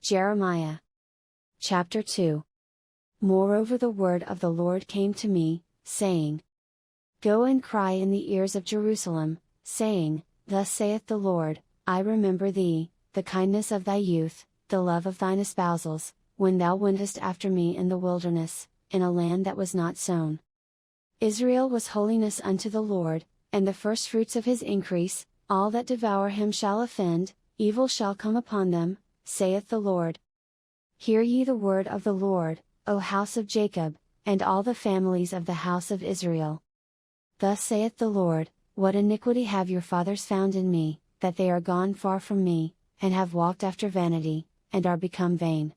Jeremiah. Chapter 2. Moreover the word of the Lord came to me, saying, Go and cry in the ears of Jerusalem, saying, Thus saith the Lord, I remember thee, the kindness of thy youth, the love of thine espousals, when thou wentest after me in the wilderness, in a land that was not sown. Israel was holiness unto the Lord, and the firstfruits of his increase. All that devour him shall offend, evil shall come upon them, saith the Lord. Hear ye the word of the Lord, O house of Jacob, and all the families of the house of Israel. Thus saith the Lord, What iniquity have your fathers found in me, that they are gone far from me, and have walked after vanity, and are become vain.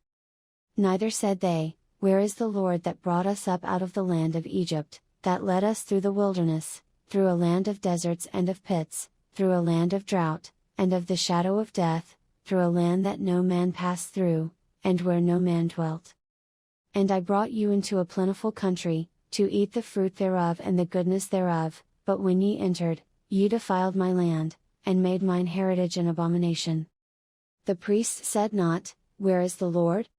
Neither said they, Where is the Lord that brought us up out of the land of Egypt, that led us through the wilderness, through a land of deserts and of pits, through a land of drought, and of the shadow of death, through a land that no man passed through, and where no man dwelt. And I brought you into a plentiful country, to eat the fruit thereof and the goodness thereof, but when ye entered, ye defiled my land, and made mine heritage an abomination. The priests said not, Where is the Lord?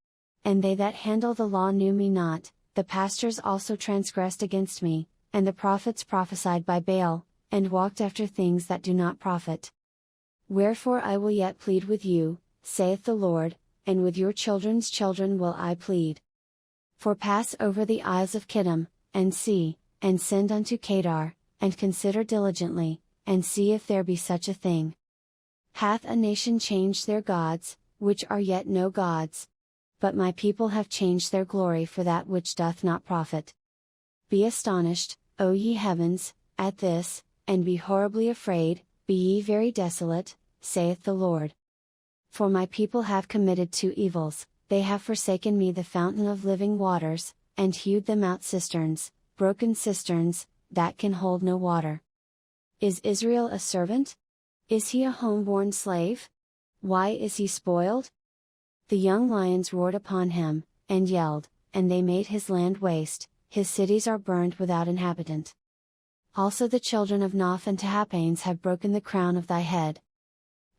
And they that handle the law knew me not, the pastors also transgressed against me, and the prophets prophesied by Baal, and walked after things that do not profit. Wherefore I will yet plead with you, saith the Lord, and with your children's children will I plead. For pass over the isles of Kittim, and see, and send unto Kedar, and consider diligently, and see if there be such a thing. Hath a nation changed their gods, which are yet no gods? But my people have changed their glory for that which doth not profit. Be astonished, O ye heavens, at this, and be horribly afraid, be ye very desolate, saith the Lord. For my people have committed two evils, they have forsaken me the fountain of living waters, and hewed them out cisterns, broken cisterns, that can hold no water. Is Israel a servant? Is he a home-born slave? Why is he spoiled? The young lions roared upon him, and yelled, and they made his land waste, his cities are burned without inhabitant. Also the children of Noph and Tahaphanes have broken the crown of thy head.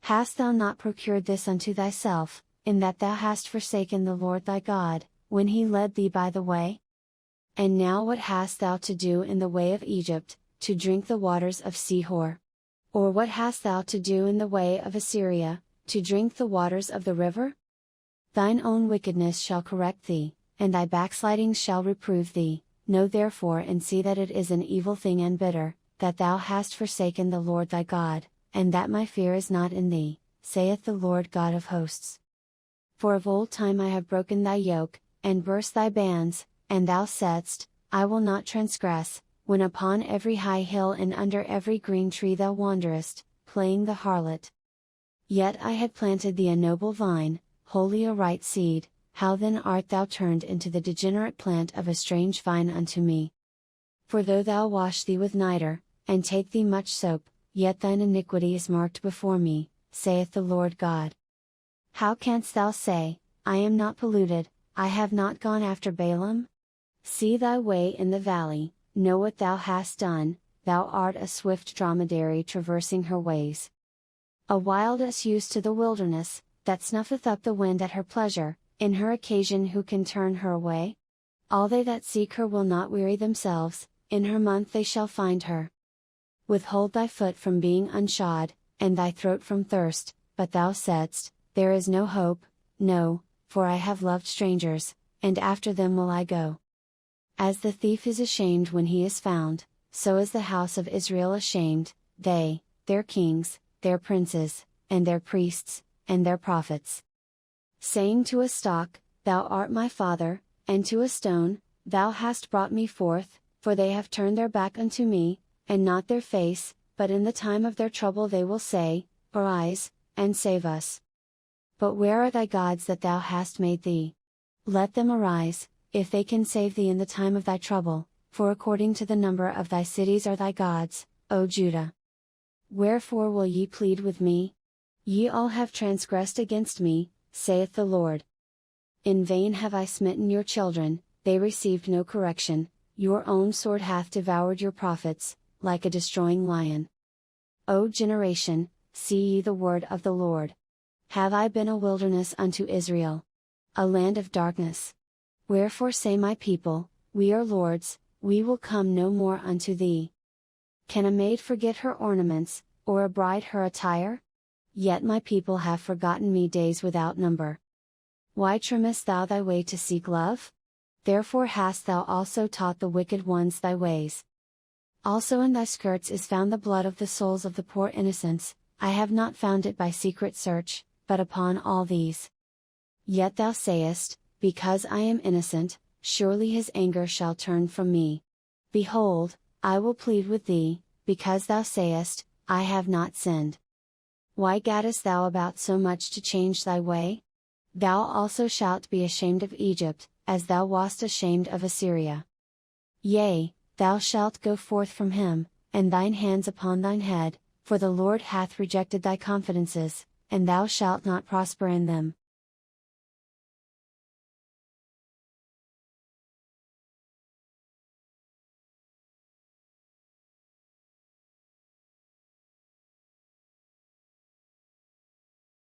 Hast thou not procured this unto thyself, in that thou hast forsaken the Lord thy God, when he led thee by the way? And now what hast thou to do in the way of Egypt, to drink the waters of Sihor? Or what hast thou to do in the way of Assyria, to drink the waters of the river? Thine own wickedness shall correct thee, and thy backslidings shall reprove thee. Know therefore and see that it is an evil thing and bitter, that thou hast forsaken the Lord thy God, and that my fear is not in thee, saith the Lord God of hosts. For of old time I have broken thy yoke, and burst thy bands, and thou saidst, I will not transgress, when upon every high hill and under every green tree thou wanderest, playing the harlot. Yet I had planted thee a noble vine, wholly a right seed. How then art thou turned into the degenerate plant of a strange vine unto me? For though thou wash thee with nitre, and take thee much soap, yet thine iniquity is marked before me, saith the Lord God. How canst thou say, I am not polluted, I have not gone after Balaam? See thy way in the valley, know what thou hast done, thou art a swift dromedary traversing her ways. A wild ass used to the wilderness, that snuffeth up the wind at her pleasure. In her occasion who can turn her away? All they that seek her will not weary themselves, in her month they shall find her. Withhold thy foot from being unshod, and thy throat from thirst, but thou saidst, There is no hope, no, for I have loved strangers, and after them will I go. As the thief is ashamed when he is found, so is the house of Israel ashamed, they, their kings, their princes, and their priests, and their prophets. Saying to a stock, Thou art my father, and to a stone, Thou hast brought me forth, for they have turned their back unto me, and not their face, but in the time of their trouble they will say, Arise, and save us. But where are thy gods that thou hast made thee? Let them arise, if they can save thee in the time of thy trouble, for according to the number of thy cities are thy gods, O Judah. Wherefore will ye plead with me? Ye all have transgressed against me, saith the Lord. In vain have I smitten your children, they received no correction, your own sword hath devoured your prophets, like a destroying lion. O generation, see ye the word of the Lord. Have I been a wilderness unto Israel? A land of darkness? Wherefore say my people, We are lords, we will come no more unto thee. Can a maid forget her ornaments, or a bride her attire? Yet my people have forgotten me days without number. Why trimmest thou thy way to seek love? Therefore hast thou also taught the wicked ones thy ways. Also in thy skirts is found the blood of the souls of the poor innocents. I have not found it by secret search, but upon all these. Yet thou sayest, Because I am innocent, surely his anger shall turn from me. Behold, I will plead with thee, because thou sayest, I have not sinned. Why gaddest thou about so much to change thy way? Thou also shalt be ashamed of Egypt, as thou wast ashamed of Assyria. Yea, thou shalt go forth from him, and thine hands upon thine head, for the Lord hath rejected thy confidences, and thou shalt not prosper in them.